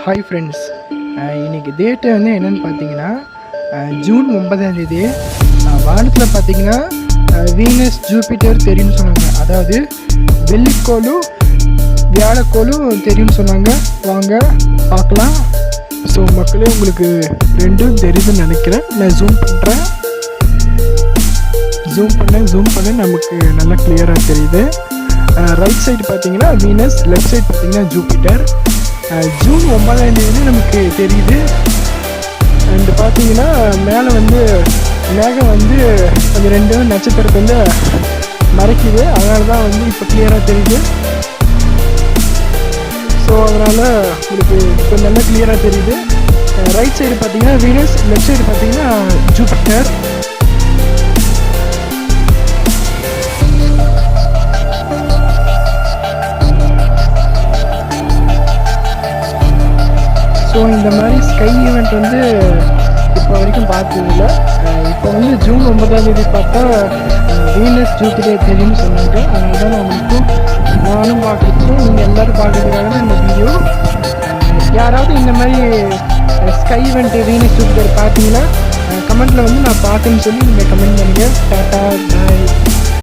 Hi friends, இன்றைக்கி date வந்து என்னென்னு பார்த்தீங்கன்னா ஜூன் 9 வானத்தில் பார்த்தீங்கன்னா வீனஸ் ஜூபிட்டர் தெரியும்னு சொன்னாங்க. அதாவது வெள்ளிக்கோளும் வியாழக்கோளும் தெரியும்னு சொன்னாங்க. வாங்க பார்க்கலாம். ஸோ மக்களே, உங்களுக்கு ரெண்டும் தெரியுதுன்னு நினைக்கிறேன். நான் ஜூம் பண்ண நமக்கு நல்லா கிளியராக தெரியுது. ரைட் சைடு பார்த்தீங்கன்னா வீனஸ், லெஃப்ட் சைடு பார்த்தீங்கன்னா ஜூபிட்டர். ஜூன் 9 நமக்கு தெரியுது. அண்டு பார்த்தீங்கன்னா மேலே வந்து மேகம் வந்து அந்த ரெண்டு நட்சத்திரத்தை வந்து மறைக்குது. அதனால தான் வந்து இப்போ கிளியராக தெரியுது. ஸோ அதனால் உங்களுக்கு இப்போ நல்லா கிளியராக தெரியுது. ரைட் சைடு பார்த்தீங்கன்னா வீனஸ், லெஃப்ட் சைடு பார்த்தீங்கன்னா ஜூபிட்டர். ஸோ இந்த மாதிரி ஸ்கை ஈவெண்ட் வந்து இப்போ வரைக்கும் பார்த்ததில்ல. இப்போ வந்து ஜூன் 9 பார்த்தா வீனஸ் ஜூபிட்டர் தெரியும்னு சொன்னாங்க. அதனால தான் நான் உங்களுக்கும் நானும் பார்க்குறதுக்கும் நீங்கள் எல்லோரும் பார்க்குறதுக்காக தான் இந்த வீடியோ. யாராவது இந்த மாதிரி ஸ்கை ஈவெண்ட் வீனஸ் ஜூபிட்டர் பார்த்தீங்கன்னா கமெண்ட்டில் வந்து நான் பார்த்தேன்னு சொல்லி நீங்கள் கமெண்ட் பண்ணுங்கள். டாட்டா பாய்.